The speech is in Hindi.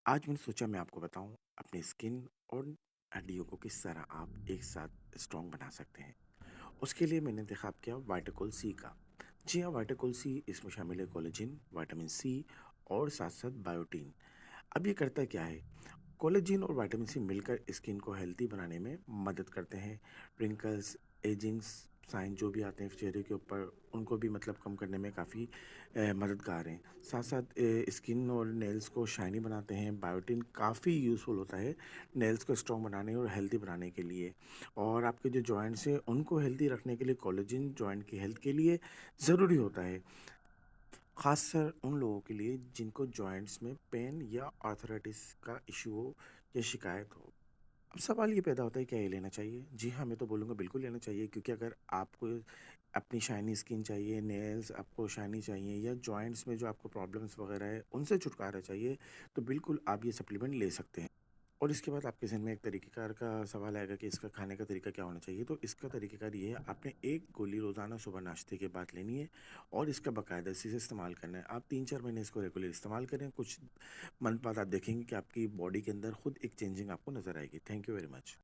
आज मैंने सोचा मैं आपको बताऊँ अपनी स्किन और हड्डियों को किस तरह आप एक साथ स्ट्रॉन्ग बना सकते हैं। उसके लिए मैंने देखा आप क्या वाइटाकोल सी का। जी हाँ, वाइटाकोल सी इसमें शामिल है कोलेजन, विटामिन सी और साथ-साथ बायोटीन। अब ये करता क्या है? कोलेजन और विटामिन सी मिलकर स्किन को हेल्दी बनाने में मदद करते हैं। रिंकल्स, एजिंग्स साइन जो भी आते हैं चेहरे के ऊपर, उनको भी मतलब कम करने में काफ़ी मददगार हैं। साथ-साथ स्किन और नेल्स को शाइनी बनाते हैं। बायोटिन काफ़ी यूज़फुल होता है नेल्स को स्ट्रॉन्ग बनाने और हेल्दी बनाने के लिए। और आपके जो जॉइंट्स हैं, उनको हेल्दी रखने के लिए कोलेजन जॉइंट की हेल्थ के लिए ज़रूरी होता है। ख़ासकर उन लोगों के लिए जिनको जॉइंट्स में पेन या आर्थराइटिस का इश्यू हो या शिकायत हो। अब सवाल ये पैदा होता है क्या ये लेना चाहिए? जी हाँ, मैं तो बोलूँगा बिल्कुल लेना चाहिए क्योंकि अगर आपको अपनी शाइनी स्किन चाहिए, नेल्स आपको शाइनी चाहिए या जॉइंट्स में जो आपको प्रॉब्लम्स वग़ैरह है, उनसे छुटकारा चाहिए, तो बिल्कुल आप ये सप्लीमेंट ले सकते हैं। और इसके बाद आपके ज़हन में एक तरीक़ेकार का सवाल आएगा कि इसका खाने का तरीका क्या होना चाहिए? तो इसका तरीक़ेकार ये है, आपने 1 गोली रोज़ाना सुबह नाश्ते के बाद लेनी है और इसका बाकायदगी से इस्तेमाल करना है। आप 3-4 महीने इसको रेगुलर इस्तेमाल करें, कुछ मंथ बाद आप देखेंगे कि आपकी बॉडी के अंदर खुद एक चेंजिंग आपको नज़र आएगी। Thank you very much.